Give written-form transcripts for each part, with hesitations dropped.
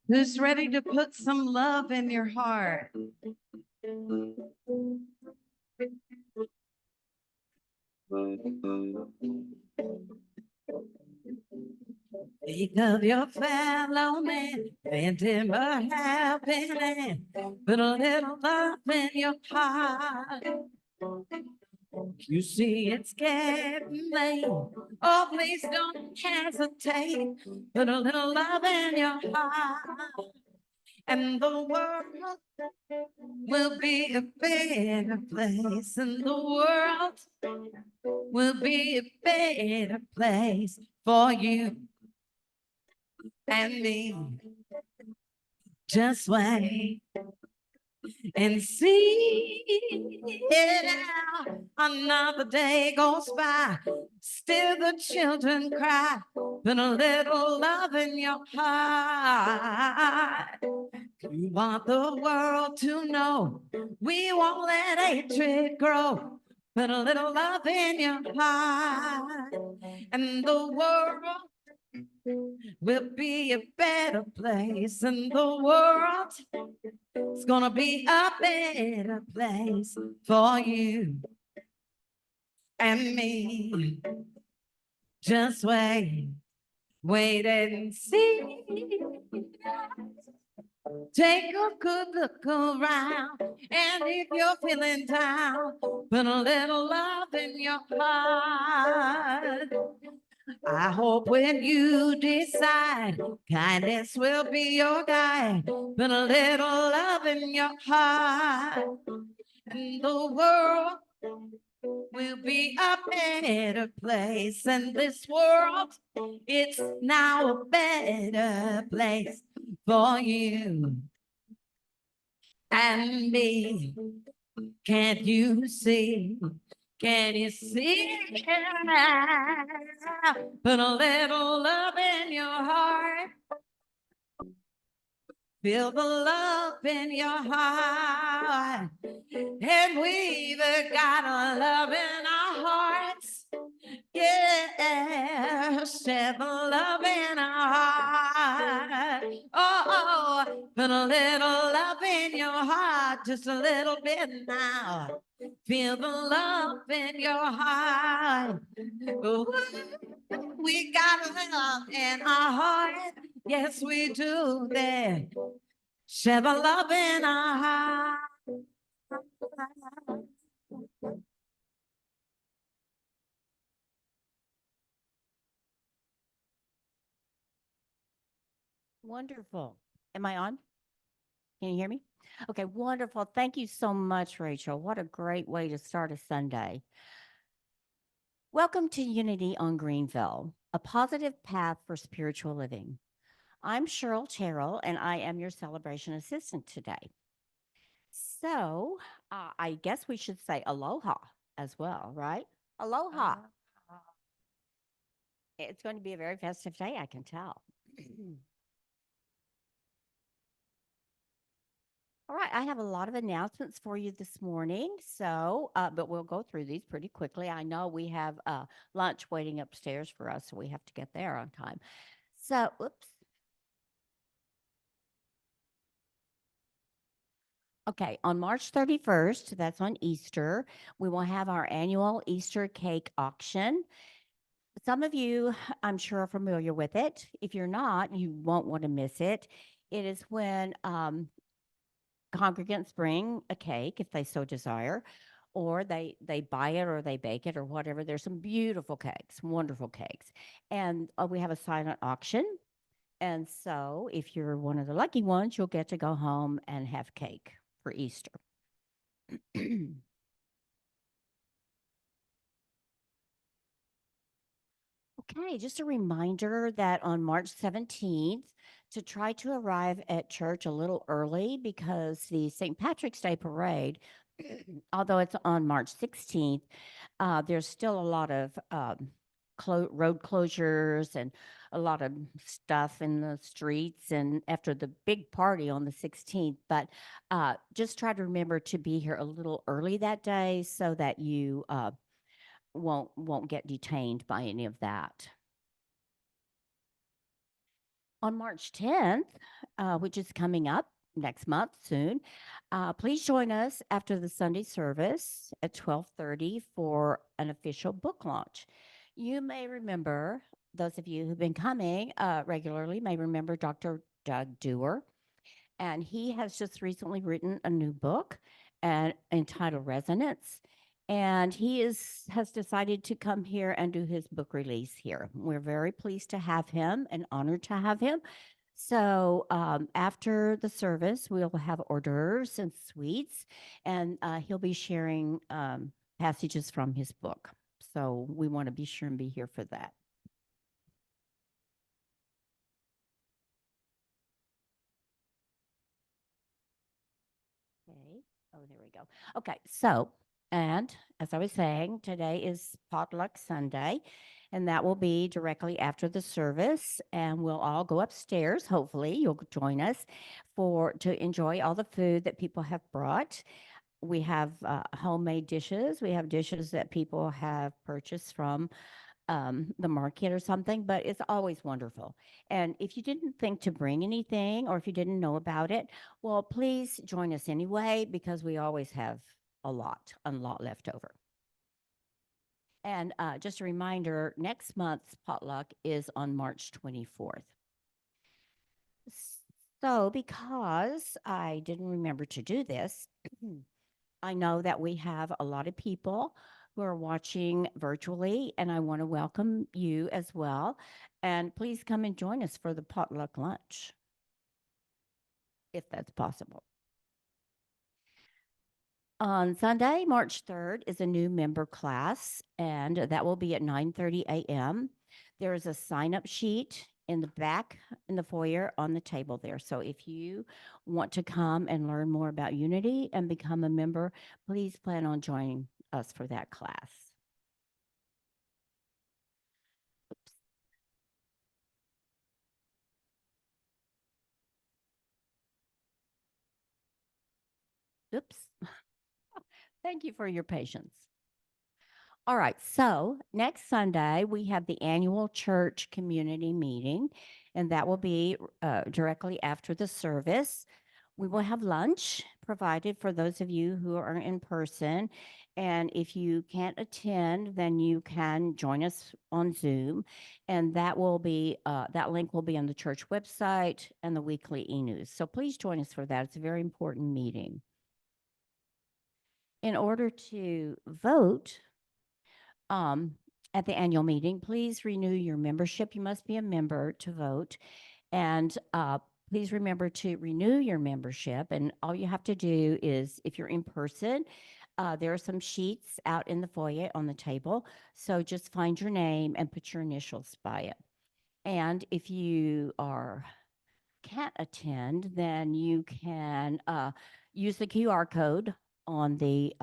Who's ready to put some love in your heart? Think of your fellow man, and him a happy land. Put a little love in your heart. You see it's getting late. Oh, please don't hesitate. Put a little love in your heart. And the world will be a better place. And the world will be a better place for you and me. Just wait and see. Yeah, another day goes by, still the children cry. Put a little love in your heart. You want the world to know we won't let hatred grow. Put a little love in your heart, and the world will be a better place, and the world is gonna be a better place for you and me. Just wait and see. Take a good look around, and if you're feeling down, put a little love in your heart. I hope when you decide, kindness will be your guide. Put a little love in your heart, and the world will be a better place. And this world, it's now a better place for you and me. Can't you see? Can you see? Put a little love in your heart. Feel the love in your heart. And we've got a love in our hearts. Yeah, share the love in our heart. Oh, put a little love in your heart, just a little bit now. Feel the love in your heart. Ooh, we got love in our heart. Yes, we do there. Share the love in our heart. Wonderful. Am I on? Can you hear me? Okay, wonderful. Thank you so much, Rachel. What a great way to start a Sunday. Welcome to Unity on Greenville, a positive path for spiritual living. I'm Cheryl Terrell, and I am your celebration assistant today. So, I guess we should say aloha as well, right? Aloha. It's going to be a very festive day, I can tell. All right, I have a lot of announcements for you this morning. So, but we'll go through these pretty quickly. I know we have lunch waiting upstairs for us, so we have to get there on time. So, oops. Okay, on March 31st, that's on Easter, we will have our annual Easter cake auction. Some of you, I'm sure, are familiar with it. If you're not, you won't want to miss it. It is when congregants bring a cake, if they so desire, or they buy it or they bake it or whatever. There's some beautiful cakes, wonderful cakes. And we have a silent auction. And so if you're one of the lucky ones, you'll get to go home and have cake for Easter. Okay, just a reminder that on March 17th, to try to arrive at church a little early because the St. Patrick's Day parade, although it's on March 16th, there's still a lot of road closures and a lot of stuff in the streets and after the big party on the 16th. But just try to remember to be here a little early that day so that you won't get detained by any of that. On March 10th, which is coming up next month soon, please join us after the Sunday service at 12:30 for an official book launch. You may remember, those of you who've been coming regularly may remember Dr. Doug Dewar, and he has just recently written a new book and entitled Resonance. And he has decided to come here and do his book release here. We're very pleased to have him and honored to have him. So after the service, we'll have hors d'oeuvres and sweets, and he'll be sharing passages from his book. So we want to be sure and be here for that. Okay. Oh, there we go. Okay. So, and as I was saying, today is Potluck Sunday, and that will be directly after the service. And we'll all go upstairs. Hopefully, you'll join us to enjoy all the food that people have brought. We have homemade dishes. We have dishes that people have purchased from the market or something, but it's always wonderful. And if you didn't think to bring anything or if you didn't know about it, well, please join us anyway because we always have a lot left over. And just a reminder, next month's potluck is on March 24th. So, because I didn't remember to do this, I know that we have a lot of people who are watching virtually, and I want to welcome you as well. And please come and join us for the potluck lunch, if that's possible. On Sunday, March 3rd, is a new member class, and that will be at 9:30 a.m. There is a sign-up sheet in the back in the foyer on the table there. So if you want to come and learn more about Unity and become a member, please plan on joining us for that class. Oops. Oops. Thank you for your patience. All right, so next Sunday, we have the annual church community meeting, and that will be directly after the service. We will have lunch provided for those of you who are in person. And if you can't attend, then you can join us on Zoom. And that link will be on the church website and the weekly e-news. So please join us for that. It's a very important meeting. In order to vote, at the annual meeting, please renew your membership. You must be a member to vote. And please remember to renew your membership. And all you have to do is, if you're in person, there are some sheets out in the foyer on the table. So just find your name and put your initials by it. And if you can't attend, then you can use the QR code on the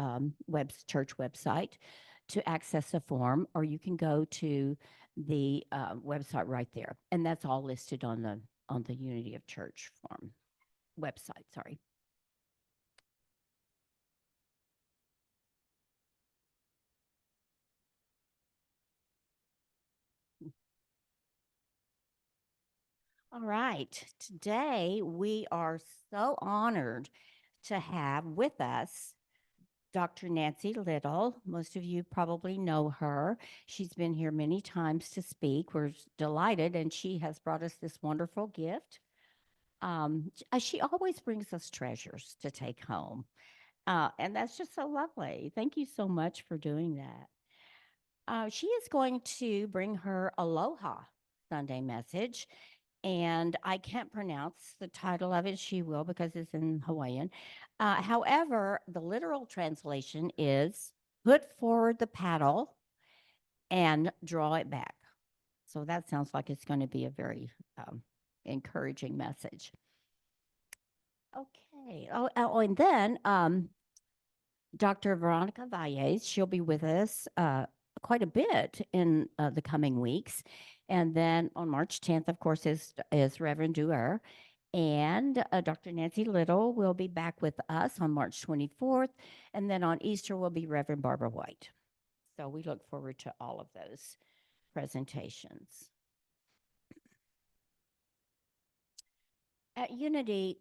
church website to access the form, or you can go to the website right there, and that's all listed on the Unity of Church form website. Sorry. All right. Today we are so honored to have with us Dr. Nancy Little. Most of you probably know her. She's been here many times to speak. We're delighted, and she has brought us this wonderful gift. She always brings us treasures to take home, and that's just so lovely. Thank you so much for doing that. She is going to bring her Aloha Sunday message, and I can't pronounce the title of it. She will because it's in Hawaiian. However, the literal translation is put forward the paddle and draw it back. So that sounds like it's going to be a very encouraging message. Okay. And then Dr. Veronica Valles, she'll be with us quite a bit in the coming weeks. And then on March 10th, of course, is Reverend Duer. And Dr. Nancy Little will be back with us on March 24th. And then on Easter will be Reverend Barbara White. So we look forward to all of those presentations. At Unity,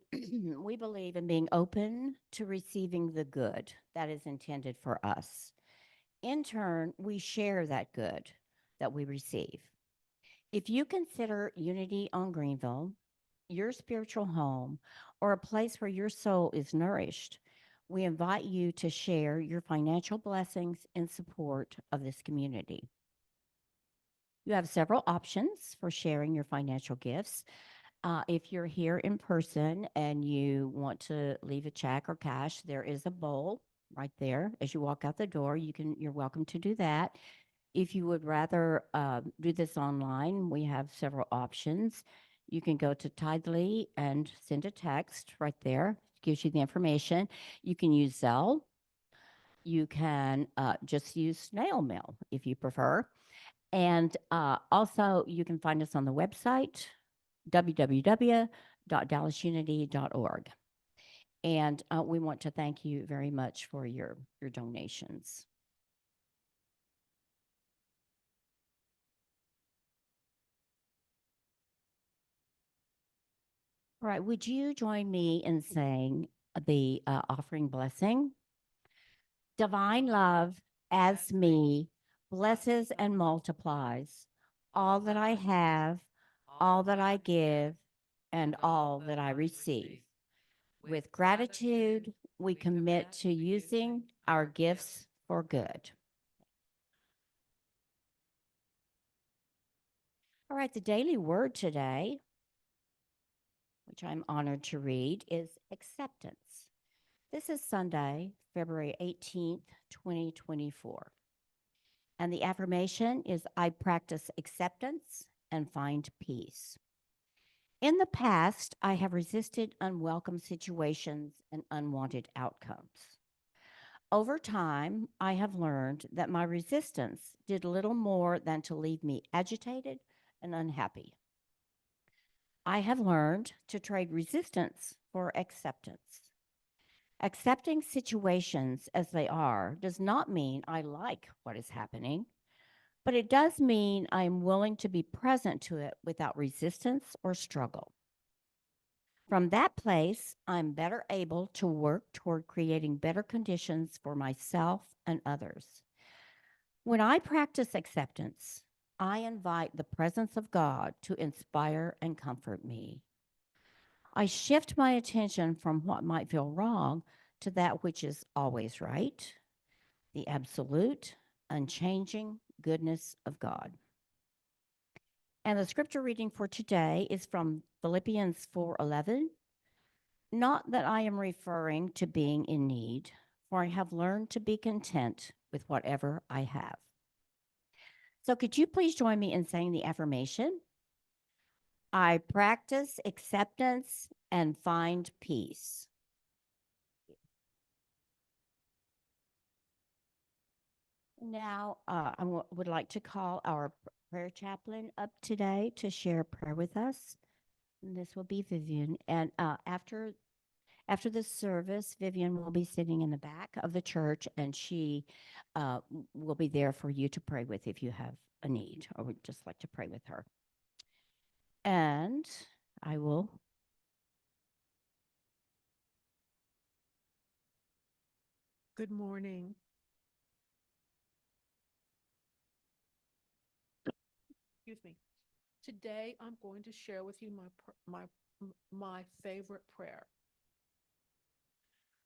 we believe in being open to receiving the good that is intended for us. In turn, we share that good that we receive. If you consider Unity on Greenville your spiritual home or a place where your soul is nourished, we invite you to share your financial blessings in support of this community. You have several options for sharing your financial gifts. If you're here in person and you want to leave a check or cash, there is a bowl right there. As you walk out the door, you're welcome to do that. If you would rather do this online, we have several options. You can go to Tidely and send a text right there. It gives you the information. You can use Zelle. You can just use snail mail if you prefer. And also, you can find us on the website, www.dallasunity.org. And we want to thank you very much for your donations. All right, would you join me in saying the offering blessing? Divine love as me blesses and multiplies all that I have, all that I give, and all that I receive. With gratitude, we commit to using our gifts for good. All right, the daily word today, which I'm honored to read, is acceptance. This is Sunday, February 18th, 2024. And the affirmation is I practice acceptance and find peace. In the past, I have resisted unwelcome situations and unwanted outcomes. Over time, I have learned that my resistance did little more than to leave me agitated and unhappy. I have learned to trade resistance for acceptance. Accepting situations as they are does not mean I like what is happening, but it does mean I am willing to be present to it without resistance or struggle. From that place, I'm better able to work toward creating better conditions for myself and others. When I practice acceptance, I invite the presence of God to inspire and comfort me. I shift my attention from what might feel wrong to that which is always right, the absolute, unchanging goodness of God. And the scripture reading for today is from Philippians 4:11. Not that I am referring to being in need, for I have learned to be content with whatever I have. So could you please join me in saying the affirmation? I practice acceptance and find peace. Now, would like to call our prayer chaplain up today to share a prayer with us. And this will be Vivian. And after the service, Vivian will be sitting in the back of the church, and she will be there for you to pray with if you have a need or would just like to pray with her. And I will. Good morning. Excuse me. Today, I'm going to share with you my favorite prayer.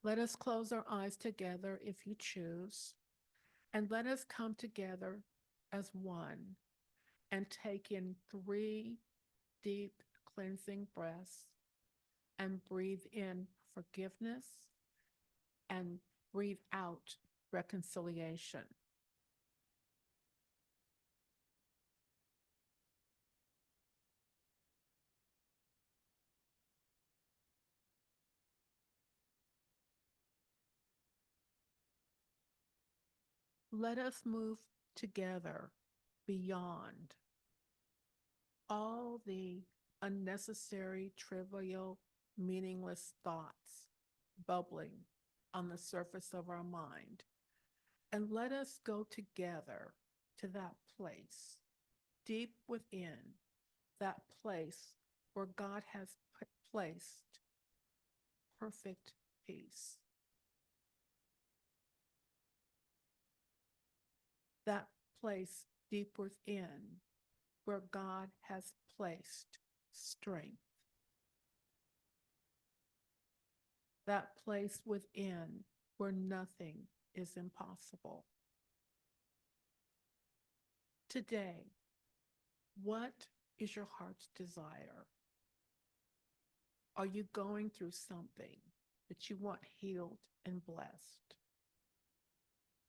Let us close our eyes together if you choose, and let us come together as one and take in 3 deep cleansing breaths and breathe in forgiveness and breathe out reconciliation. Let us move together beyond all the unnecessary, trivial, meaningless thoughts bubbling on the surface of our mind. And let us go together to that place, deep within, that place where God has placed perfect peace. That place deep within where God has placed strength. That place within where nothing is impossible. Today, what is your heart's desire? Are you going through something that you want healed and blessed?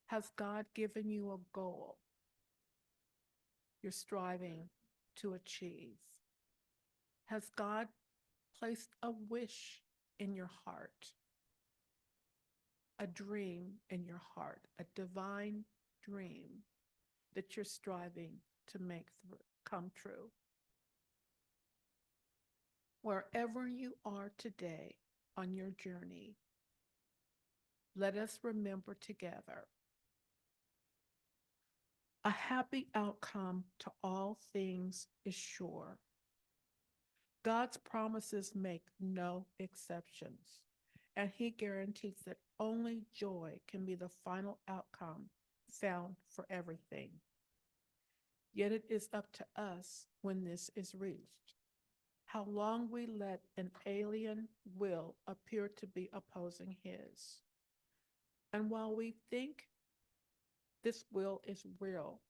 Has God given you a goal you're striving to achieve? Has God placed a wish in your heart, a dream in your heart, a divine dream that you're striving to make come true? Wherever you are today on your journey, let us remember together a happy outcome to all things is sure. God's promises make no exceptions, and He guarantees that only joy can be the final outcome found for everything. Yet it is up to us when this is reached, how long we let an alien will appear to be opposing His. And while we think this will is real,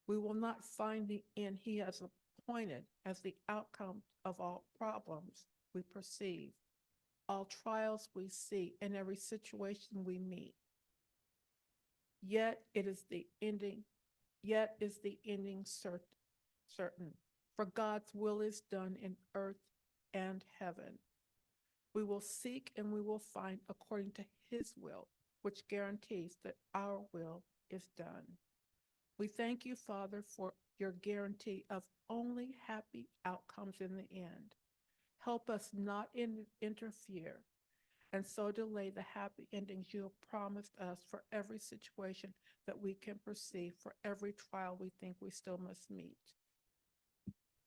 we will not find the end He has appointed as the outcome of all problems we perceive, all trials we see, and every situation we meet. Yet is the ending certain, for God's will is done in earth and heaven. We will seek and we will find according to His will, which guarantees that our will is done. We thank you, Father, for your guarantee of only happy outcomes in the end. Help us not interfere and so delay the happy endings you have promised us for every situation that we can perceive, for every trial we think we still must meet.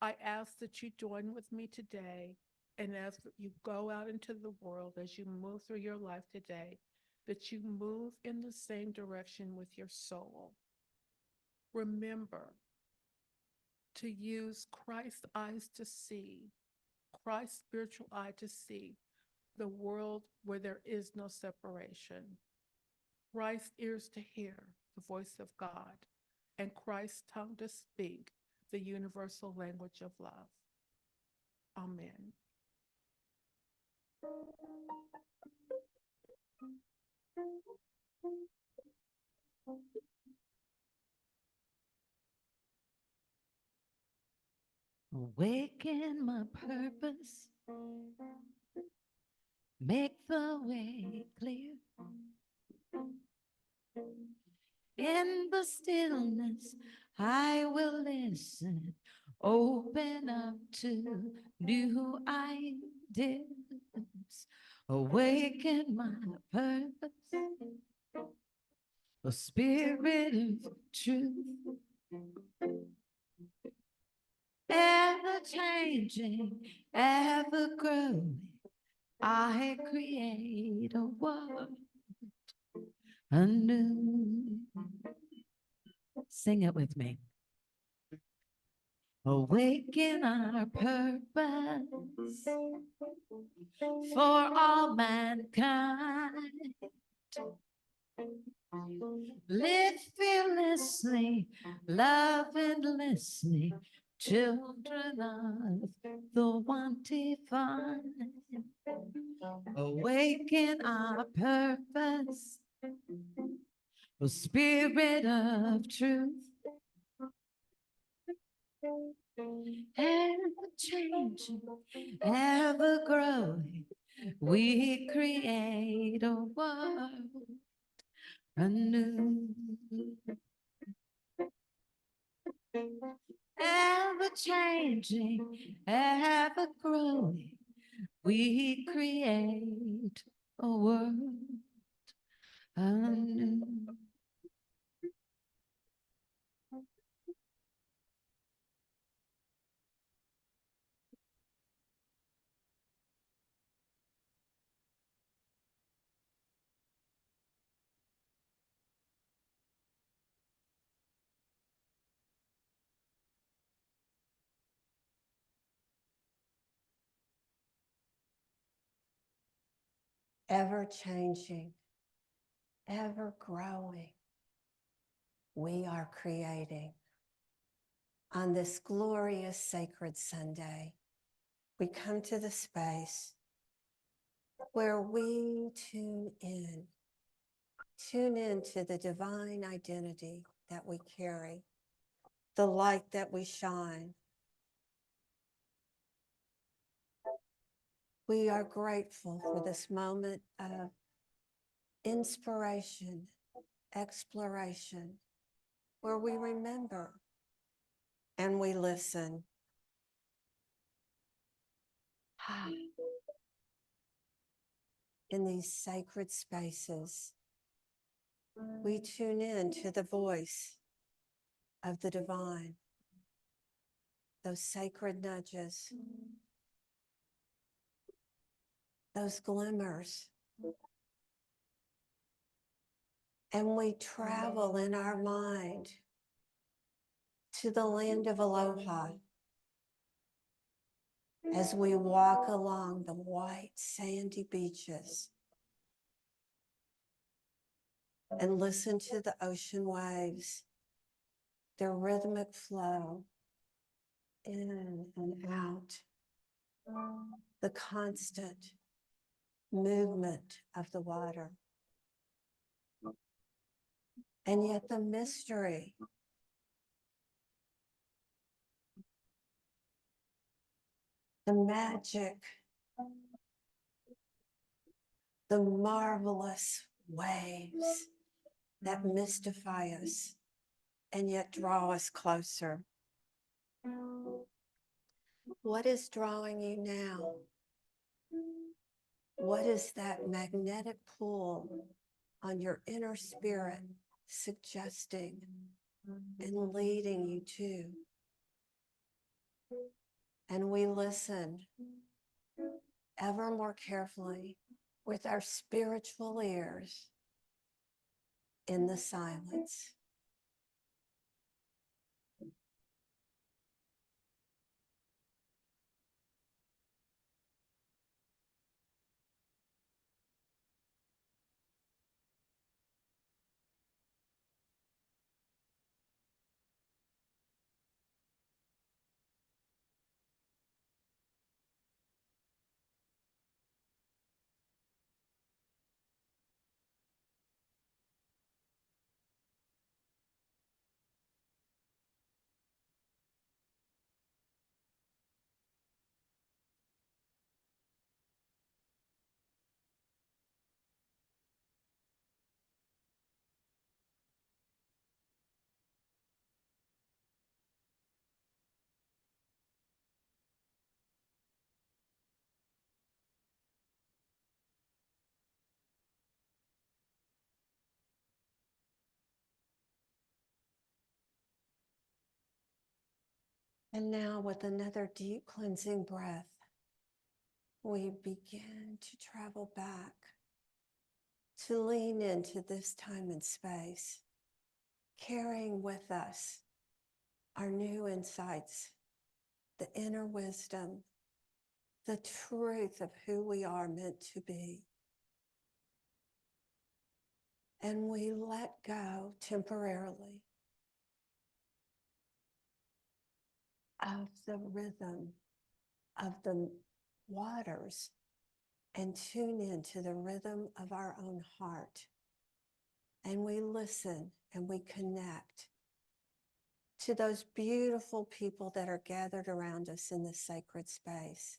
I ask that you join with me today, and as you go out into the world, as you move through your life today, that you move in the same direction with your soul. Remember to use Christ's eyes to see, Christ's spiritual eye to see the world where there is no separation, Christ's ears to hear the voice of God, and Christ's tongue to speak the universal language of love. Amen. Awaken my purpose, make the way clear. In the stillness, I will listen, open up to new ideas. Awaken my purpose, a spirit of truth, ever changing, ever growing. I create a world anew. Sing it with me. Awaken our purpose for all mankind. Live fearlessly, love endlessly, children of the one divine. Awaken our purpose, the spirit of truth, ever changing, ever growing. We create a world anew. ever changing, ever growing. We create a world anew. Ever changing, ever growing. We are creating. On this glorious sacred Sunday, we come to the space where we tune into the divine identity that we carry, the light that we shine. We are grateful for this moment of inspiration, exploration, where we remember and we listen. In these sacred spaces, we tune in to the voice of the divine, those sacred nudges, those glimmers. And we travel in our mind to the land of Aloha as we walk along the white sandy beaches and listen to the ocean waves, their rhythmic flow in and out, the constant movement of the water. And yet the mystery, the magic, the marvelous waves that mystify us and yet draw us closer. What is drawing you now? What is that magnetic pull on your inner spirit suggesting and leading you to? And we listen ever more carefully with our spiritual ears in the silence. And now with another deep cleansing breath, we begin to travel back, to lean into this time and space, carrying with us our new insights, the inner wisdom, the truth of who we are meant to be. And we let go temporarily of the rhythm of the waters and tune into the rhythm of our own heart. And we listen and we connect to those beautiful people that are gathered around us in this sacred space.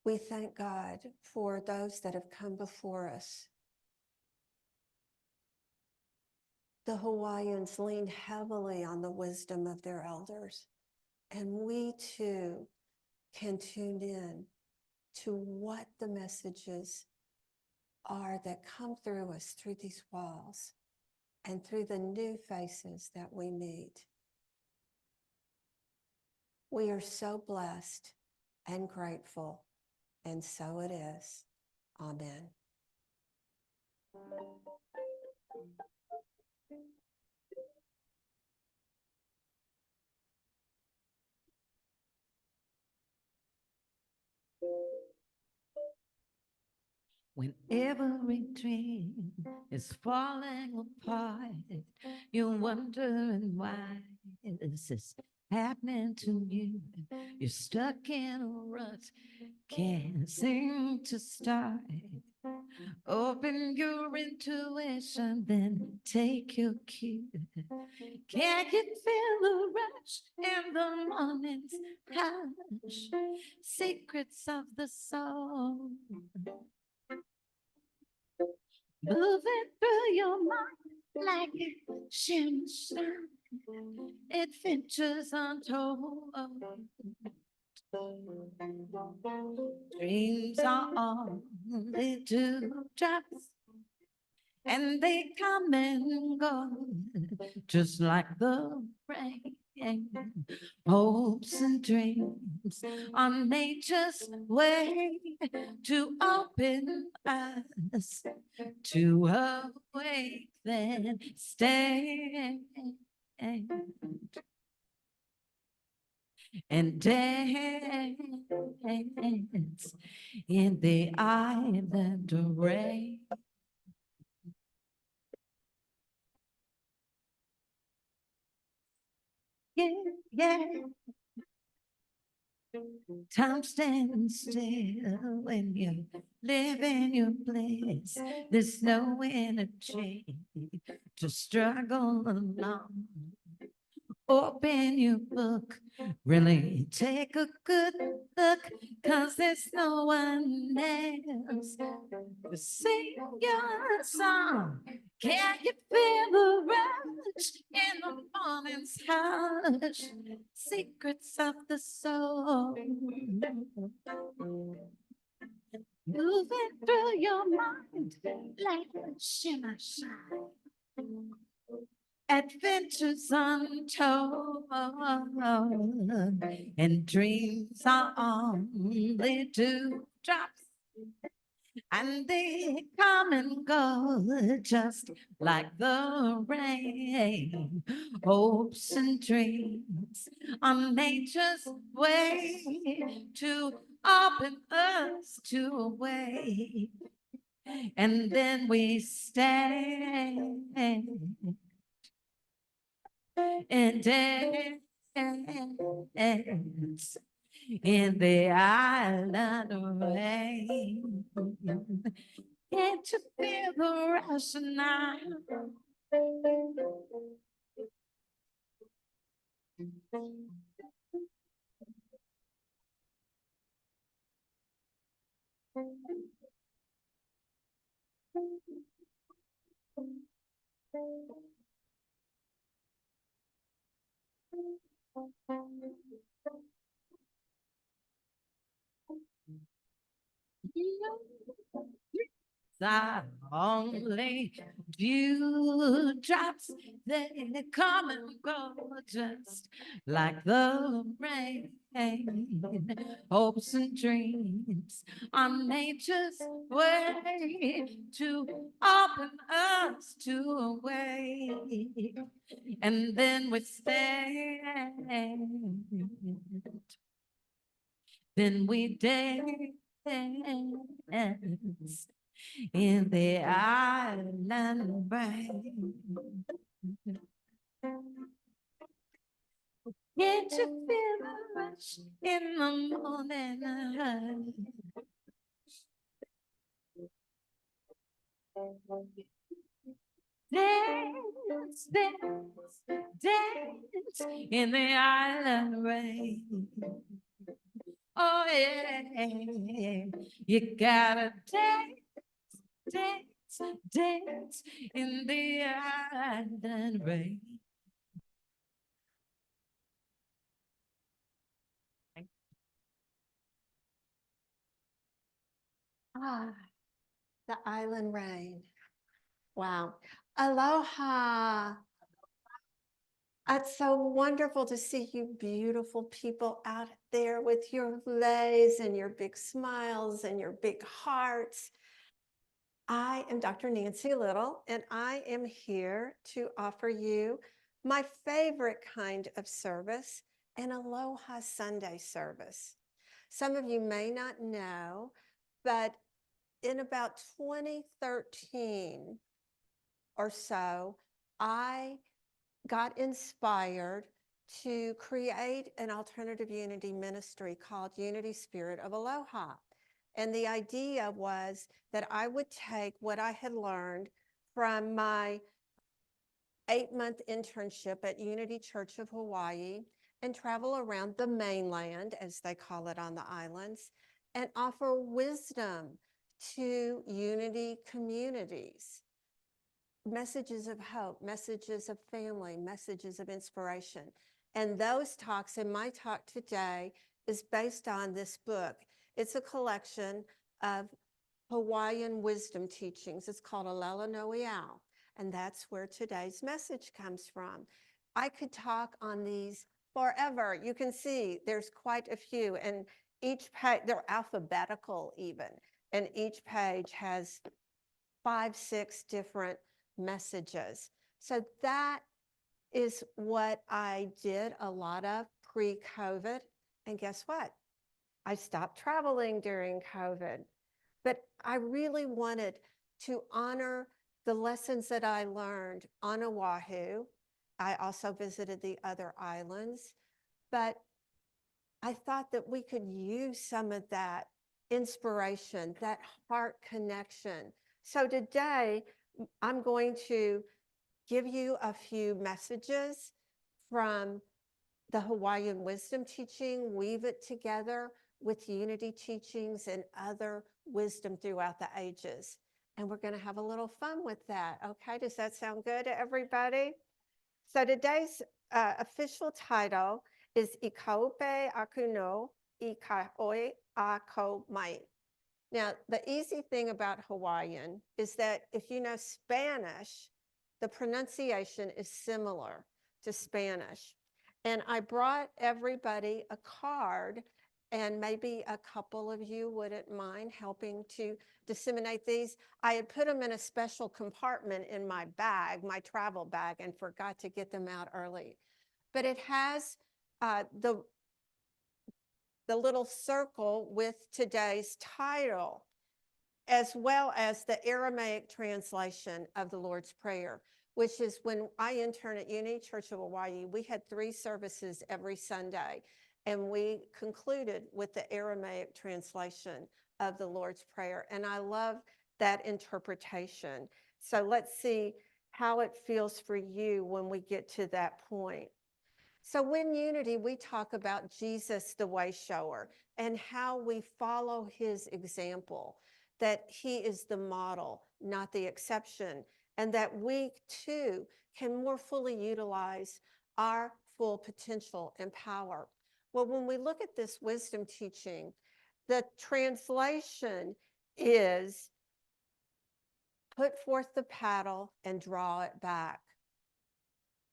We thank God for those that have come before us, The Hawaiians lean heavily on the wisdom of their elders, and we too can tune in to what the messages are that come through us through these walls and through the new faces that we meet. We are so blessed and grateful, and so it is. Amen. When every dream is falling apart, you're wondering why this is happening to you. You're stuck in a rut, can't seem to start. Open your intuition, then take your cue. Can't you feel the rush in the morning's hush? Secrets of the soul moving through your mind like a shimmer. Adventures untold. Dreams are only dewdrops, and they come and go, just like the rain. Hopes and dreams on nature's way to open us to awake, then stay and dance in the island rain. Yeah, yeah. Time stands still when you live in your bliss. There's no energy to struggle along. Open your book, really take a good look, 'cause there's no one else to sing your song. Can you feel the rush in the morning's hush? Secrets of the soul moving through your mind like a shimmer shine. Adventures untold, and dreams are only dewdrops, and they come and go just like the rain. Hopes and dreams on nature's way to open us to a way, and then we stand and dance in the island rain. Can't you feel the rush now? The only dewdrops, they come and go just like the rain. Hopes and dreams on nature's way to open us to a way, and then we stand, then we dance in the island rain. Can't you feel the rush in the morning? Dance, dance, dance in the island rain. Oh yeah, you gotta dance, dance, dance in the island rain. Ah, the island rain. Wow. Aloha. It's so wonderful to see you beautiful people out there with your leis and your big smiles and your big hearts. I am Dr. Nancy Little, and I am here to offer you my favorite kind of service, an Aloha Sunday service. Some of you may not know, but in about 2013 or so, I got inspired to create an alternative unity ministry called Unity Spirit of Aloha. And the idea was that I would take what I had learned from my 8-month internship at Unity Church of Hawaii and travel around the mainland, as they call it on the islands, and offer wisdom to Unity communities. Messages of hope, messages of family, messages of inspiration. And those talks, and my talk today is based on this book. It's a collection of Hawaiian wisdom teachings. It's called Olelo Noʻeau, and that's where today's message comes from. I could talk on these forever. You can see there's quite a few, and each page, they're alphabetical even, and each page has 5, 6 different messages. So that is what I did a lot of pre-COVID. And guess what? I stopped traveling during COVID, but I really wanted to honor the lessons that I learned on Oahu. I also visited the other islands, but I thought that we could use some of that inspiration, that heart connection. So today, I'm going to give you a few messages from the Hawaiian wisdom teaching, weave it together with unity teachings and other wisdom throughout the ages. And we're going to have a little fun with that. Okay, does that sound good to everybody? So today's official title is I kaupe aku no I ka oi a ko mai. Now, the easy thing about Hawaiian is that if you know Spanish, the pronunciation is similar to Spanish. And I brought everybody a card, and maybe a couple of you wouldn't mind helping to disseminate these. I had put them in a special compartment in my bag, my travel bag, and forgot to get them out early. But it has the little circle with today's title, as well as the Aramaic translation of the Lord's Prayer, which is when I interned at Unity Church of Hawaii, we had 3 services every Sunday, and we concluded with the Aramaic translation of the Lord's Prayer. And I love that interpretation. So let's see how it feels for you when we get to that point. So in Unity, we talk about Jesus, the way shower, and how we follow his example, that he is the model, not the exception, and that we too can more fully utilize our full potential and power. Well, when we look at this wisdom teaching, the translation is put forth the paddle and draw it back.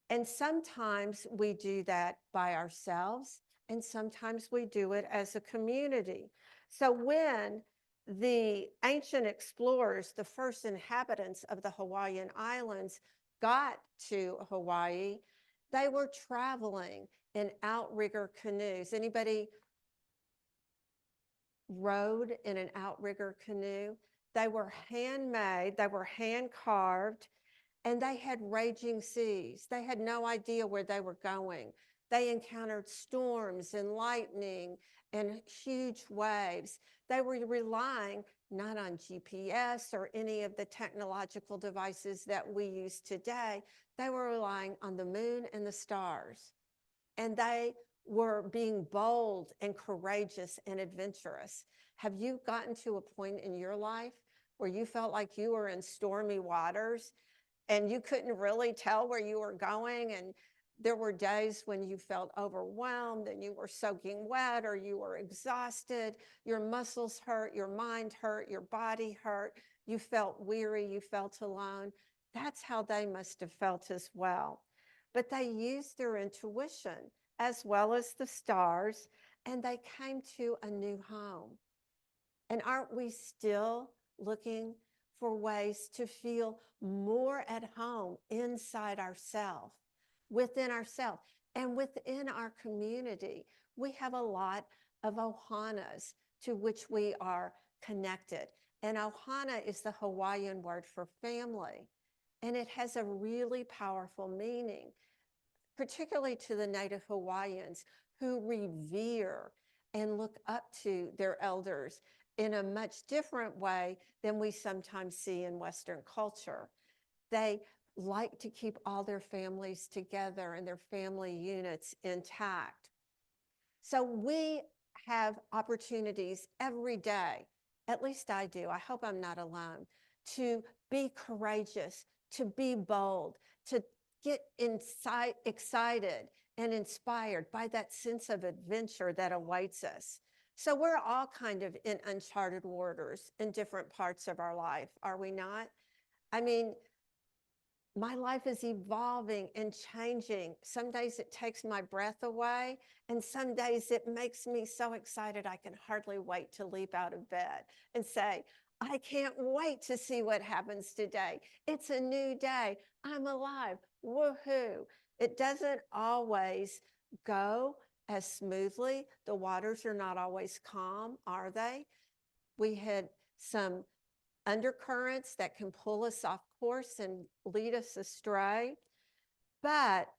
And sometimes we do that by ourselves, and sometimes we do it as a community. So when the ancient explorers, the first inhabitants of the Hawaiian Islands, got to Hawaii, they were traveling in outrigger canoes. Anybody rode in an outrigger canoe? They were handmade, they were hand carved, and they had raging seas. They had no idea where they were going. They encountered storms and lightning and huge waves. They were relying not on GPS or any of the technological devices that we use today. They were relying on the moon and the stars. And they were being bold and courageous and adventurous. Have you gotten to a point in your life where you felt like you were in stormy waters and you couldn't really tell where you were going? And there were days when you felt overwhelmed and you were soaking wet or you were exhausted, your muscles hurt, your mind hurt, your body hurt, you felt weary, you felt alone. That's how they must have felt as well. But they used their intuition as well as the stars, and they came to a new home. And aren't we still looking for ways to feel more at home inside ourselves, within ourselves, and within our community? We have a lot of ohanas to which we are connected. And ohana is the Hawaiian word for family. And it has a really powerful meaning, particularly to the Native Hawaiians who revere and look up to their elders in a much different way than we sometimes see in Western culture. They like to keep all their families together and their family units intact. So we have opportunities every day, at least I do, I hope I'm not alone, to be courageous, to be bold, to get excited and inspired by that sense of adventure that awaits us. So we're all kind of in uncharted waters in different parts of our life, are we not? I mean, my life is evolving and changing. Some days it takes my breath away, and some days it makes me so excited I can hardly wait to leap out of bed and say, I can't wait to see what happens today. It's a new day. I'm alive. Woohoo. It doesn't always go as smoothly. The waters are not always calm, are they? We had some undercurrents that can pull us off course and lead us astray. But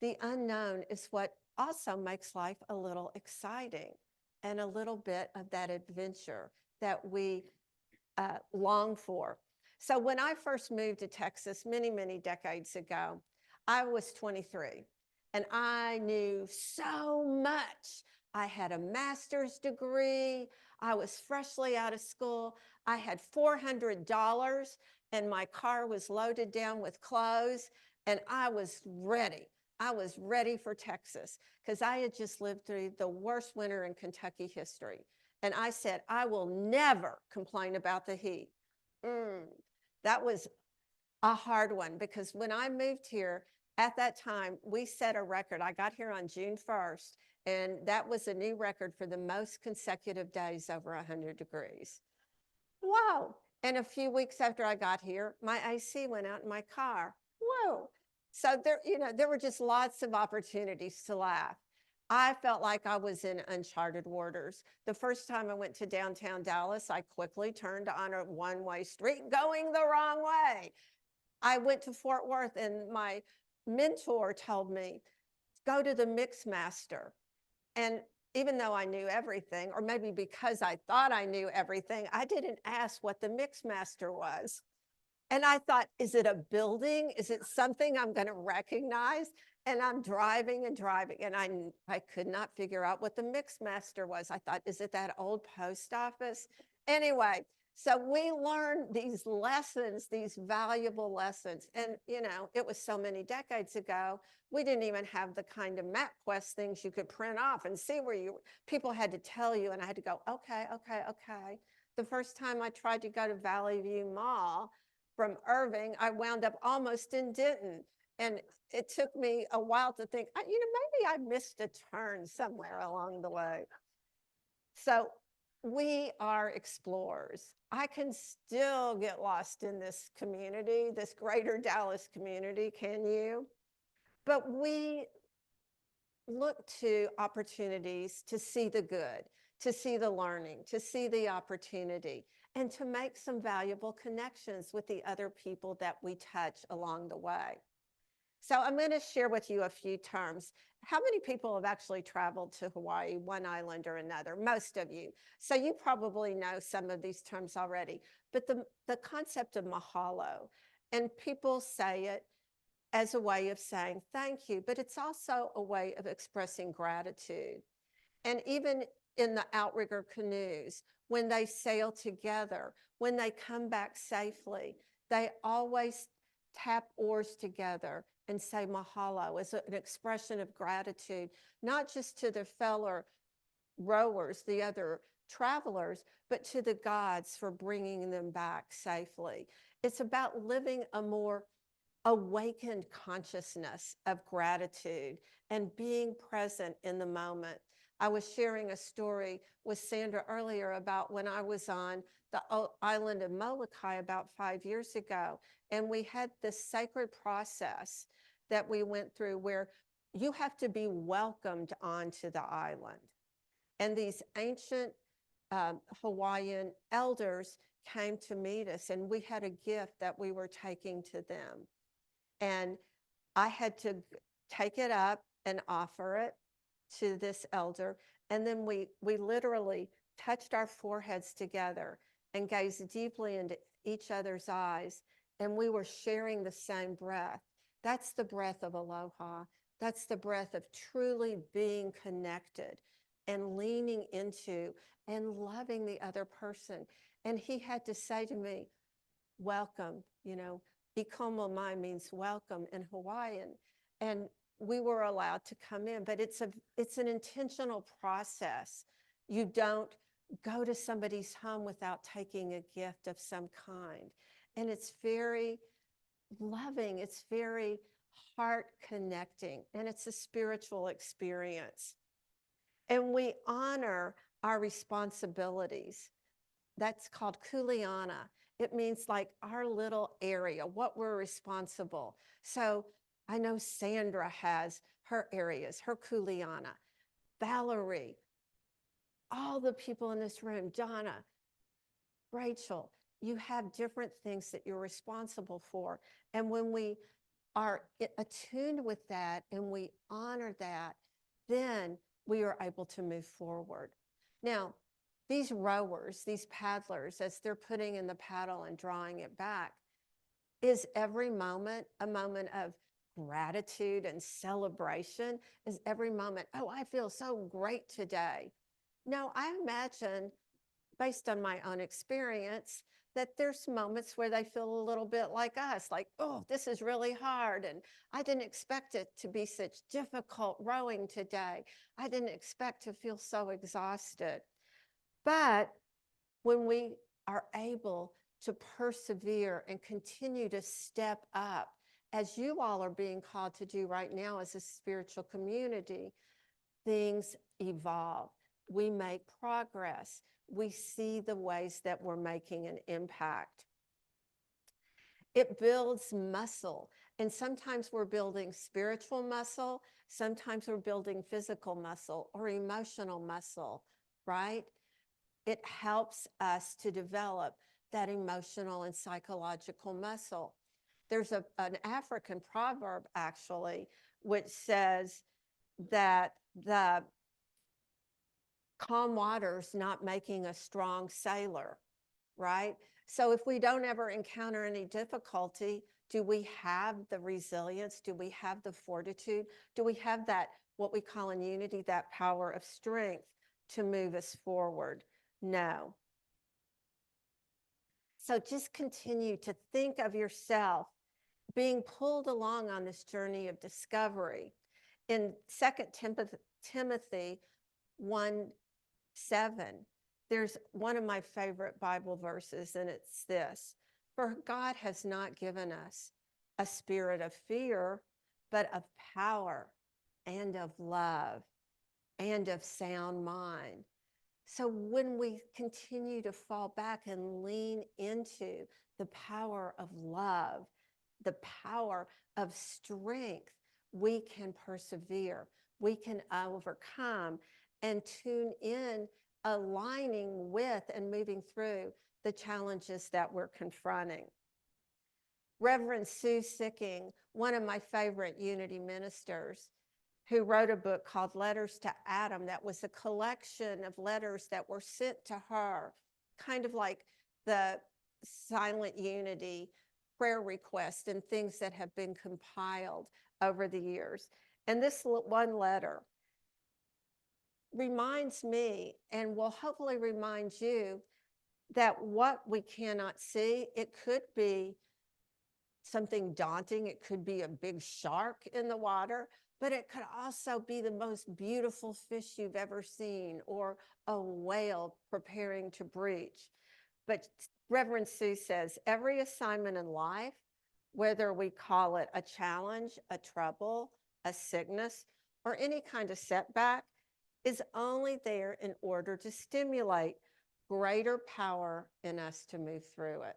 the unknown is what also makes life a little exciting and a little bit of that adventure that we long for. So when I first moved to Texas many, many decades ago, I was 23 and I knew so much. I had a master's degree. I was freshly out of school. I had $400 and my car was loaded down with clothes and I was ready. I was ready for Texas because I had just lived through the worst winter in Kentucky history. And I said, I will never complain about the heat. That was a hard one because when I moved here at that time, we set a record. I got here on June 1st, and that was a new record for the most consecutive days over 100 degrees. Wow. And a few weeks after I got here, my AC went out in my car. Whoa. So there were just lots of opportunities to laugh. I felt like I was in uncharted waters. The first time I went to downtown Dallas, I quickly turned on a one-way street going the wrong way. I went to Fort Worth and my mentor told me, go to the Mix Master. And even though I knew everything, or maybe because I thought I knew everything, I didn't ask what the Mix Master was. And I thought, is it a building? Is it something I'm going to recognize? And I'm driving and driving, and I could not figure out what the Mix Master was. I thought, is it that old post office? Anyway, so we learned these lessons, these valuable lessons. And, it was so many decades ago, we didn't even have the kind of MapQuest things you could print off and see where people had to tell you, and I had to go, okay. The first time I tried to go to Valley View Mall from Irving, I wound up almost in Denton. And it took me a while to think, maybe I missed a turn somewhere along the way. So we are explorers. I can still get lost in this community, this greater Dallas community, can you? But we look to opportunities to see the good, to see the learning, to see the opportunity, and to make some valuable connections with the other people that we touch along the way. So I'm going to share with you a few terms. How many people have actually traveled to Hawaii, one island or another? Most of you. So you probably know some of these terms already. But the concept of mahalo, and people say it as a way of saying thank you, but it's also a way of expressing gratitude. And even in the outrigger canoes, when they sail together, when they come back safely, they always tap oars together and say mahalo as an expression of gratitude, not just to their fellow rowers, the other travelers, but to the gods for bringing them back safely. It's about living a more awakened consciousness of gratitude and being present in the moment. I was sharing a story with Sandra earlier about when I was on the island of Molokai about 5 years ago, and we had this sacred process that we went through where you have to be welcomed onto the island. And these ancient Hawaiian elders came to meet us, and we had a gift that we were taking to them. And I had to take it up and offer it to this elder. And then we literally touched our foreheads together and gazed deeply into each other's eyes. And we were sharing the same breath. That's the breath of aloha. That's the breath of truly being connected and leaning into and loving the other person. And he had to say to me, welcome, Ikomo mai means welcome in Hawaiian. And we were allowed to come in, but it's an intentional process. You don't go to somebody's home without taking a gift of some kind. And it's very loving, it's very heart connecting, and it's a spiritual experience. And we honor our responsibilities. That's called kuleana. It means like our little area, what we're responsible. So I know Sandra has her areas, her kuleana, Valerie, all the people in this room, Donna, Rachel, you have different things that you're responsible for. And when we are attuned with that and we honor that, then we are able to move forward. Now, these rowers, these paddlers, as they're putting in the paddle and drawing it back, is every moment a moment of gratitude and celebration? Is every moment, oh, I feel so great today? No, I imagine, based on my own experience, that there's moments where they feel a little bit like us, like, oh, this is really hard, and I didn't expect it to be such difficult rowing today. I didn't expect to feel so exhausted. But when we are able to persevere and continue to step up, as you all are being called to do right now as a spiritual community, things evolve. We make progress. We see the ways that we're making an impact. It builds muscle. And sometimes we're building spiritual muscle. Sometimes we're building physical muscle or emotional muscle, right? It helps us to develop that emotional and psychological muscle. There's an African proverb, actually, which says that the calm water's not making a strong sailor, right? So if we don't ever encounter any difficulty, do we have the resilience? Do we have the fortitude? Do we have that, what we call in unity, that power of strength to move us forward? No. So just continue to think of yourself being pulled along on this journey of discovery. In 2 Timothy 1:7, there's one of my favorite Bible verses, and it's this: for God has not given us a spirit of fear, but of power and of love and of sound mind. So when we continue to fall back and lean into the power of love, the power of strength, we can persevere, we can overcome and tune in, aligning with and moving through the challenges that we're confronting. Reverend Sue Sicking, one of my favorite Unity ministers, who wrote a book called Letters to Adam, that was a collection of letters that were sent to her, kind of like the Silent Unity prayer requests and things that have been compiled over the years. And this one letter reminds me and will hopefully remind you that what we cannot see, it could be something daunting. It could be a big shark in the water, but it could also be the most beautiful fish you've ever seen, or a whale preparing to breach. But Reverend Sue says every assignment in life, whether we call it a challenge, a trouble, a sickness, or any kind of setback, is only there in order to stimulate greater power in us to move through it.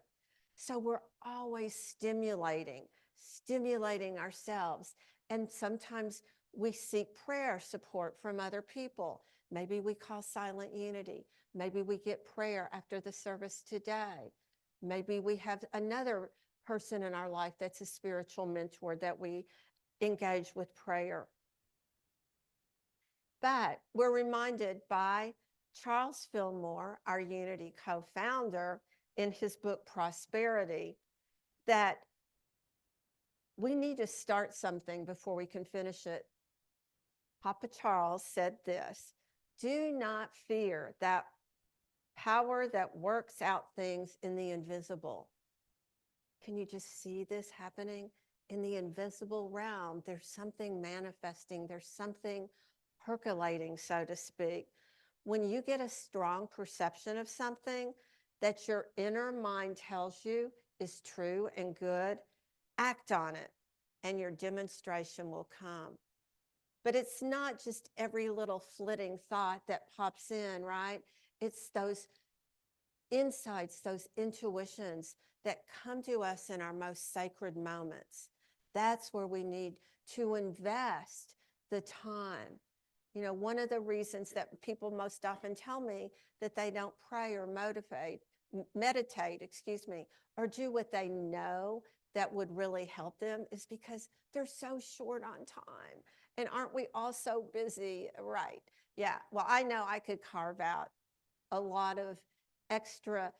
So we're always stimulating ourselves. And sometimes we seek prayer support from other people. Maybe we call silent unity. Maybe we get prayer after the service today. Maybe we have another person in our life that's a spiritual mentor that we engage with prayer. But we're reminded by Charles Fillmore, our Unity co-founder, in his book Prosperity, that we need to start something before we can finish it. Papa Charles said this: do not fear that power that works out things in the invisible. Can you just see this happening? In the invisible realm, there's something manifesting, there's something percolating, so to speak. When you get a strong perception of something that your inner mind tells you is true and good, act on it, and your demonstration will come. But it's not just every little flitting thought that pops in, right? It's those insights, those intuitions that come to us in our most sacred moments. That's where we need to invest the time. You know, one of the reasons that people most often tell me that they don't pray or meditate, or do what they know that would really help them is because they're so short on time. And aren't we all so busy? Right. Yeah. Well, I know I could carve out a lot of extra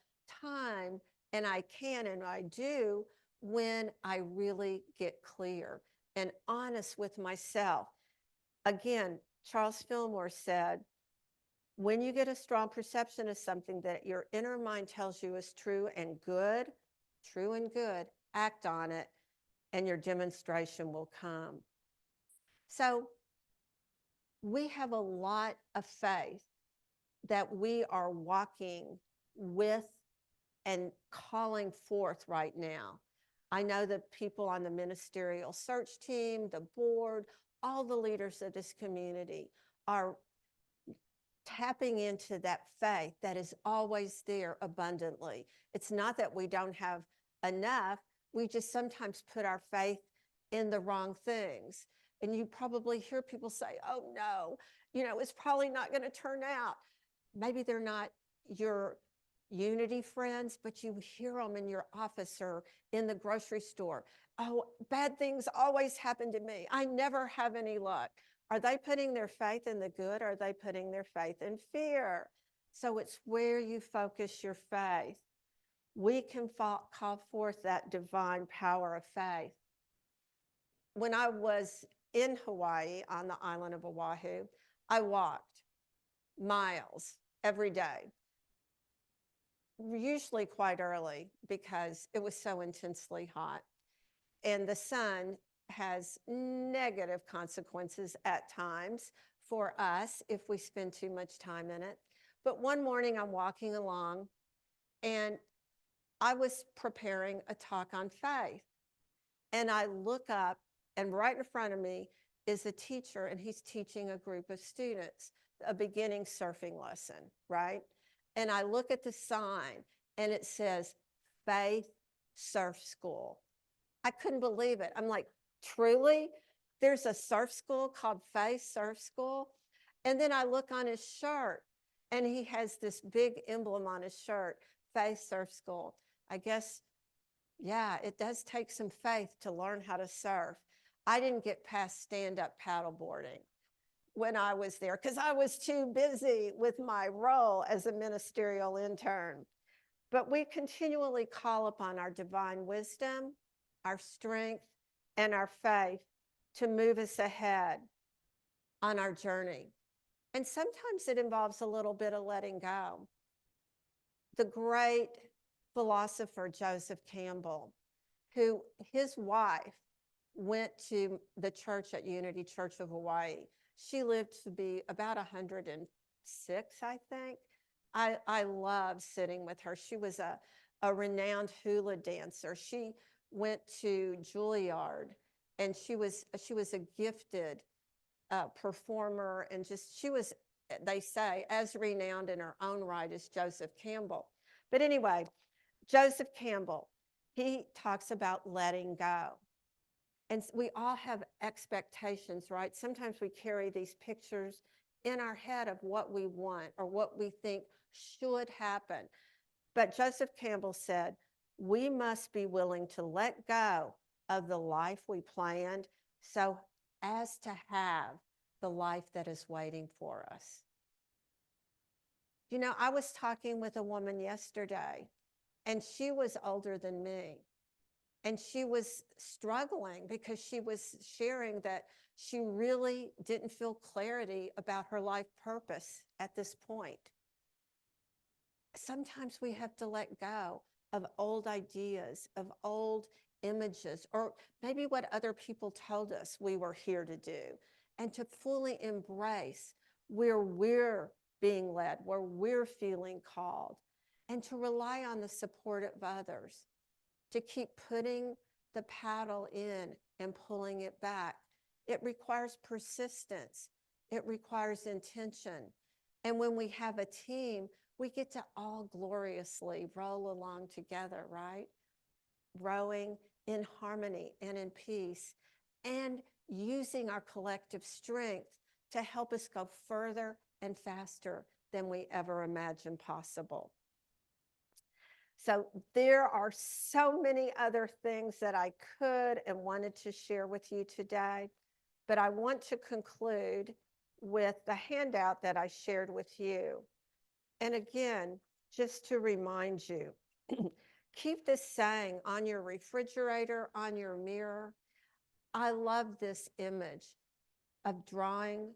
time, and I can and I do when I really get clear and honest with myself. Again, Charles Fillmore said, when you get a strong perception of something that your inner mind tells you is true and good, act on it, and your demonstration will come. So we have a lot of faith that we are walking with and calling forth right now. I know the people on the ministerial search team, the board, all the leaders of this community are tapping into that faith that is always there abundantly. It's not that we don't have enough, we just sometimes put our faith in the wrong things. And you probably hear people say, oh no, you know, it's probably not going to turn out. Maybe they're not your Unity friends, but you hear them in your office or in the grocery store. Oh, bad things always happen to me. I never have any luck. Are they putting their faith in the good? Or are they putting their faith in fear? So it's where you focus your faith. We can call forth that divine power of faith. When I was in Hawaii on the island of Oahu, I walked miles every day, usually quite early because it was so intensely hot. And the sun has negative consequences at times for us if we spend too much time in it. But one morning I'm walking along and I was preparing a talk on faith. And I look up, and right in front of me is a teacher, and he's teaching a group of students a beginning surfing lesson, right? And I look at the sign and it says Faith Surf School. I couldn't believe it. I'm like, truly? There's a surf school called Faith Surf School? And then I look on his shirt and he has this big emblem on his shirt, Faith Surf School. I guess, yeah, it does take some faith to learn how to surf. I didn't get past stand-up paddleboarding when I was there because I was too busy with my role as a ministerial intern. But we continually call upon our divine wisdom, our strength, and our faith to move us ahead on our journey. And sometimes it involves a little bit of letting go. The great philosopher Joseph Campbell, who his wife went to the church at Unity Church of Hawaii. She lived to be about 106, I think. I love sitting with her. She was a renowned hula dancer. She went to Juilliard, and she was a gifted performer, and just she was, they say, as renowned in her own right as Joseph Campbell. But anyway, Joseph Campbell, he talks about letting go. And we all have expectations, right? Sometimes we carry these pictures in our head of what we want or what we think should happen. But Joseph Campbell said, we must be willing to let go of the life we planned so as to have the life that is waiting for us. You know, I was talking with a woman yesterday, and she was older than me. And she was struggling because she was sharing that she really didn't feel clarity about her life purpose at this point. Sometimes we have to let go of old ideas, of old images, or maybe what other people told us we were here to do, and to fully embrace where we're being led, where we're feeling called, and to rely on the support of others, to keep putting the paddle in and pulling it back. It requires persistence. It requires intention. And when we have a team, we get to all gloriously roll along together, right? Rowing in harmony and in peace, and using our collective strength to help us go further and faster than we ever imagined possible. So there are so many other things that I could and wanted to share with you today, but I want to conclude with the handout that I shared with you. And again, just to remind you, keep this saying on your refrigerator, on your mirror. I love this image of drawing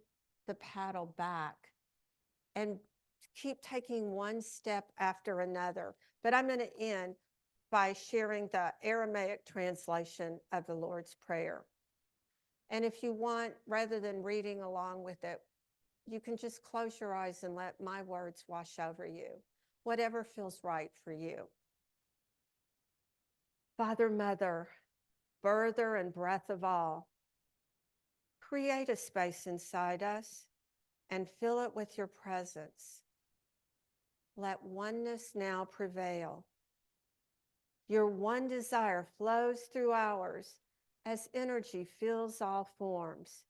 the paddle back and keep taking one step after another. But I'm going to end by sharing the Aramaic translation of the Lord's Prayer. And if you want, rather than reading along with it, you can just close your eyes and let my words wash over you, whatever feels right for you. Father, Mother, birther and breath of all, create a space inside us and fill it with your presence. Let oneness now prevail. Your one desire flows through ours as energy fills all forms.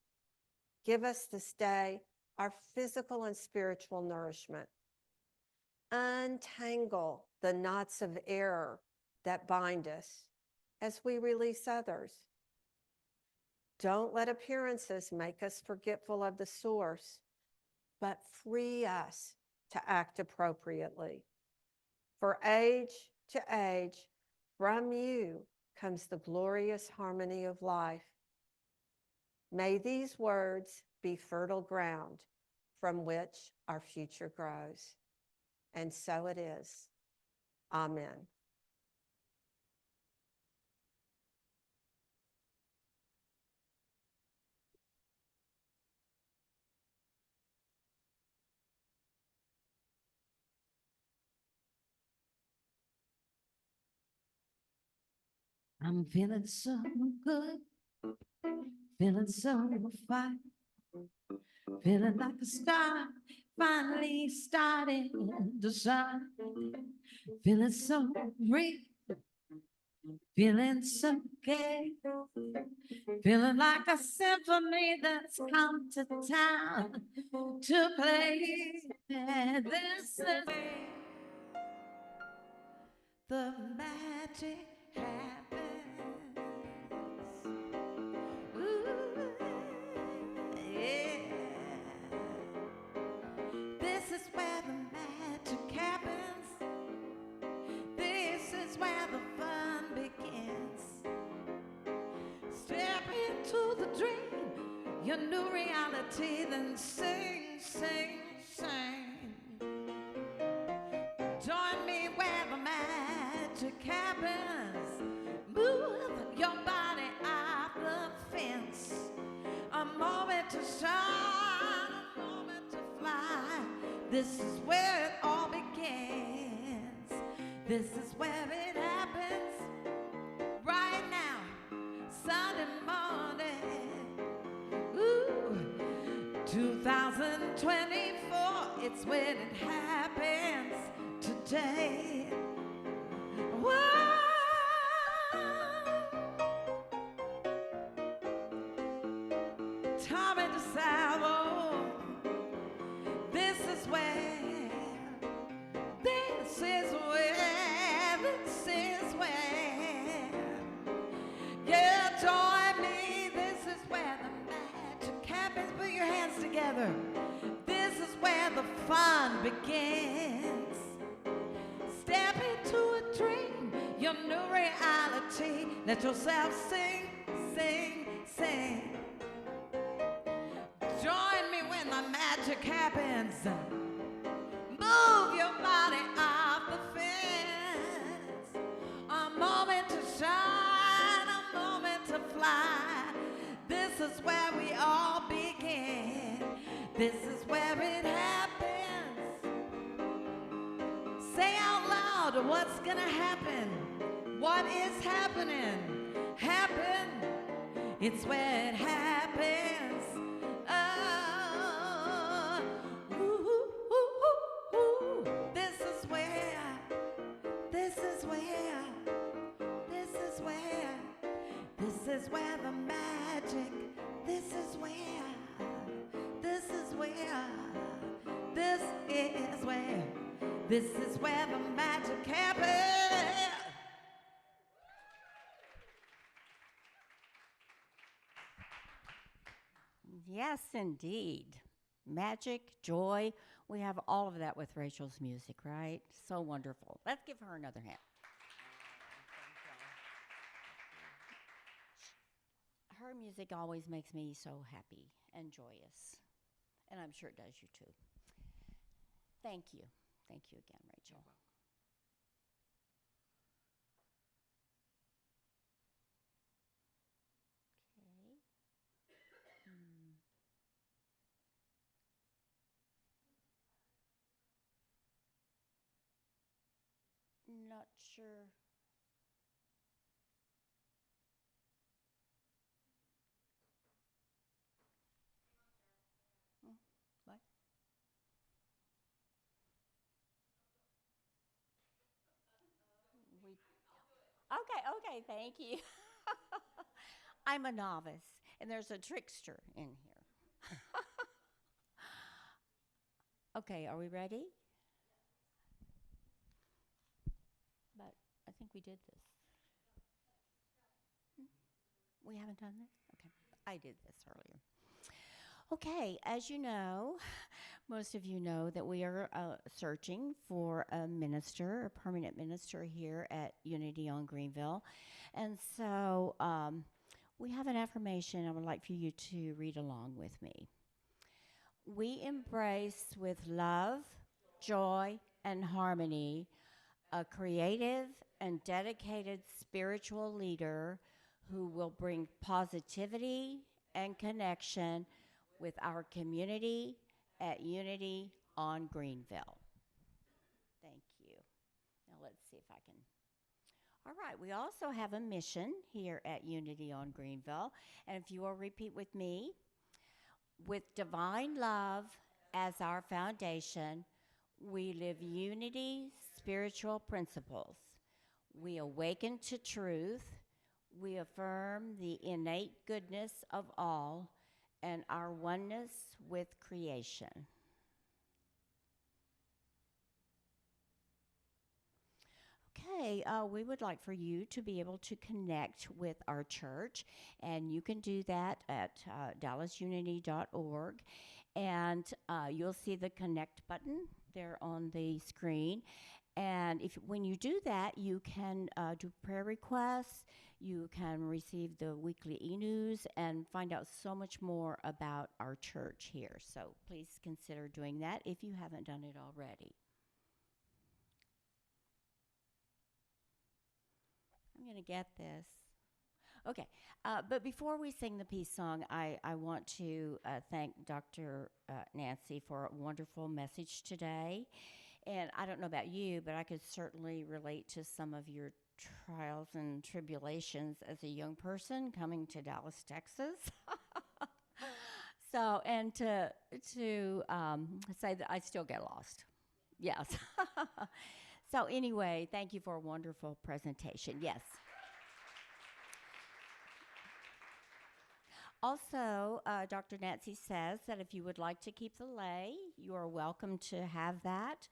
Give us this day our physical and spiritual nourishment. Untangle the knots of error that bind us as we release others. Don't let appearances make us forgetful of the source, but free us to act appropriately. For age to age, from you comes the glorious harmony of life. May these words be fertile ground from which our future grows. And so it is. Amen. I'm feeling so good, feeling so fine, feeling like a star finally starting to shine, feeling so real, feeling so gay, feeling like a symphony that's come to town to play. And this is where the magic happens. Ooh, yeah. This is where the magic happens. This is where the fun begins. Step into the dream, your new reality, then sing sing, sing. Join me where the magic happens. Move your body off the fence. A moment to shine, a moment to fly. This is where it all begins. This is where it happens. Right now, Sunday morning. Ooh, 2024, it's when it happens today. Whoa. Tommy DeSalvo, this is where, this is where, this is where. Yeah, join me, this is where the magic happens. Put your hands together. This is where the fun begins. Step into a dream, your new reality. Let yourself sing, sing, sing. Join me when the magic happens. Move your body off the fence. A moment to shine, a moment to fly. This is where we all begin. This is where it happens. Say out loud, what's gonna happen? What is happening? Happen. It's where it happens. Oh, ooh, ooh, ooh, ooh. This is where, this is where, this is where, this is where the magic, this is where, this is where, this is where, this is where the magic happens. Yes, indeed. Magic, joy. We have all of that with Rachel's music, right? So wonderful. Let's give her another hand. Her music always makes me so happy and joyous. And I'm sure it does you too. Thank you. Thank you again, Rachel. Okay. Not sure. What? Okay, thank you. I'm a novice, and there's a trickster in here. Okay, are we ready? But I think we did this. We haven't done this? Okay, I did this earlier. Okay, as you know, most of you know that we are searching for a minister, a permanent minister here at Unity on Greenville. And so we have an affirmation I would like for you to read along with me. We embrace with love, joy, and harmony a creative and dedicated spiritual leader who will bring positivity and connection with our community at Unity on Greenville. Thank you. Now let's see if I can. All right, we also have a mission here at Unity on Greenville. And if you will repeat with me, with divine love as our foundation, we live unity spiritual principles. We awaken to truth. We affirm the innate goodness of all and our oneness with creation. Okay, we would like for you to be able to connect with our church, and you can do that at dallasunity.org, and you'll see the connect button there on the screen, And when you do that, you can do prayer requests, you can receive the weekly e-news, and find out so much more about our church here. So please consider doing that if you haven't done it already. I'm going to get this. Okay, but before we sing the peace song, I want to thank Dr. Nancy for a wonderful message today. And I don't know about you, but I could certainly relate to some of your trials and tribulations as a young person coming to Dallas, Texas. So, and to say that I still get lost. Yes. So anyway, thank you for a wonderful presentation. Yes. Also, Dr. Nancy says that if you would like to keep the lei, you are welcome to have that.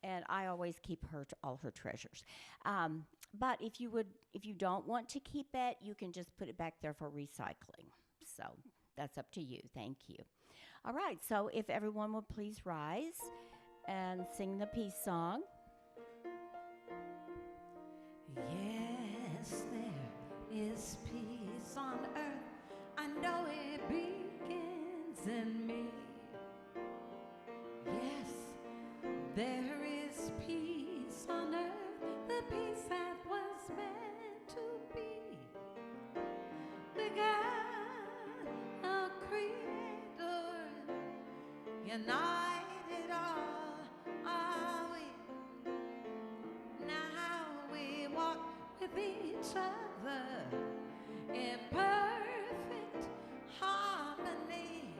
And I always keep all her treasures. But if you don't want to keep it, you can just put it back there for recycling. So that's up to you. Thank you. All right. So if everyone would please rise and sing the peace song. Yes, there is peace on earth. I know it begins in me. Yes, there is peace on earth, the peace that was meant to be. The God, our Creator, united all are we. Now we walk with each other in perfect harmony.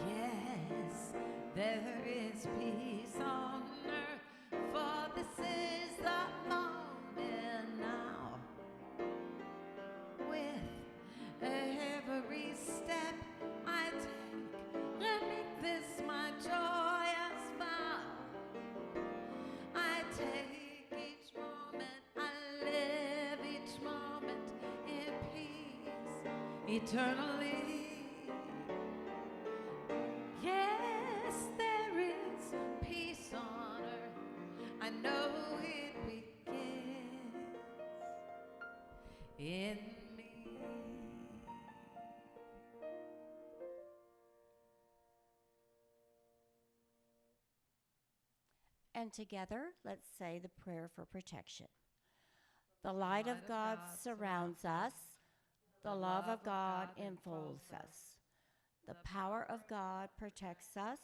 Yes, there is peace on earth, for this is the moment now. With every step I take, let make this my joyous vow. I take each moment, I live each moment in peace eternally. Yes, there is peace on earth. I know it begins in me. And together, let's say the prayer for protection. The light of God surrounds us. The love of God enfolds us. The power of God protects us.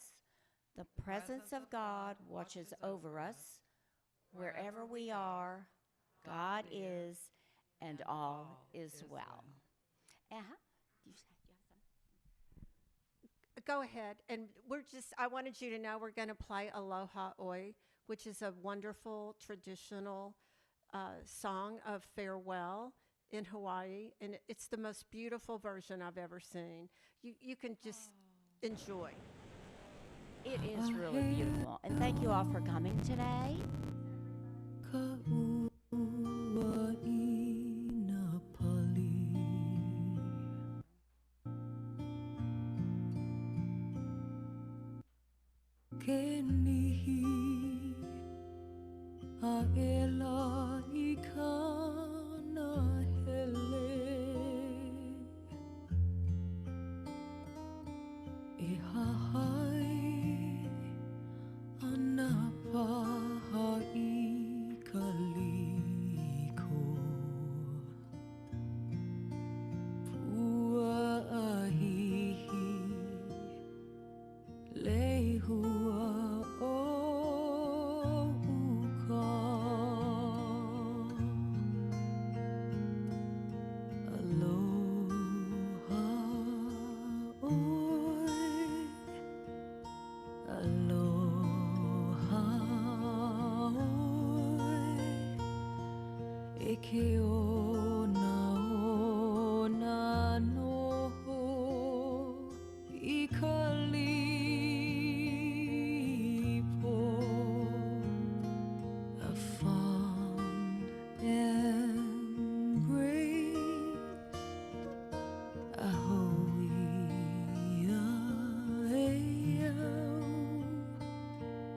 The presence of God watches over us. Wherever we are, God is, and all is well. Uh-huh. You have some? Go ahead. And I wanted you to know we're going to play Aloha Oi, which is a wonderful traditional song of farewell in Hawaii. And it's the most beautiful version I've ever seen. You can just enjoy. It is really beautiful. And thank you all for coming today.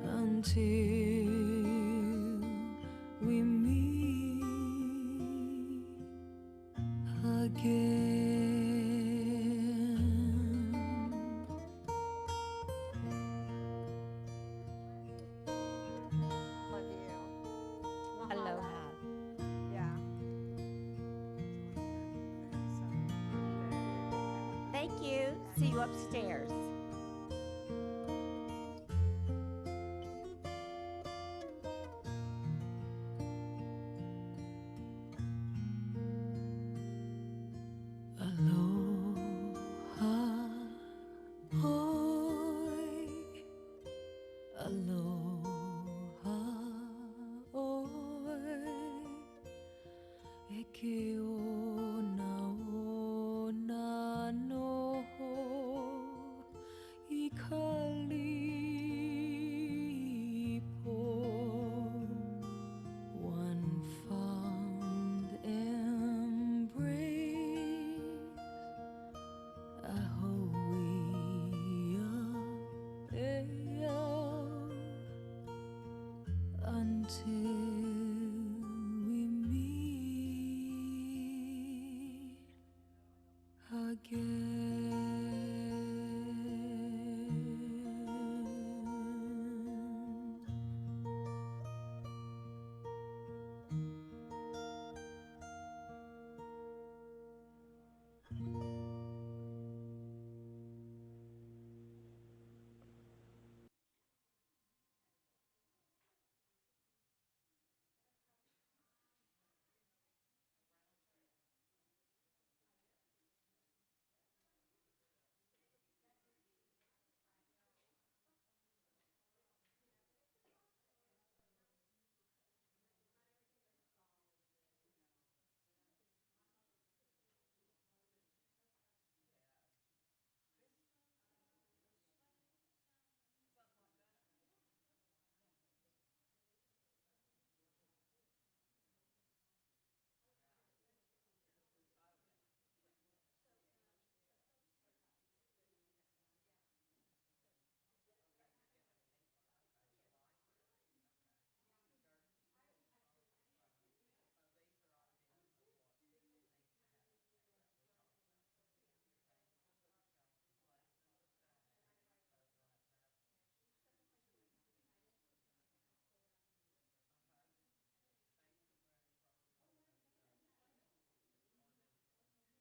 Until see you upstairs. Aloha, oi. Aloha, oi. E ke ona noho I ka lipo. One fond embrace, a Hawaiʻian until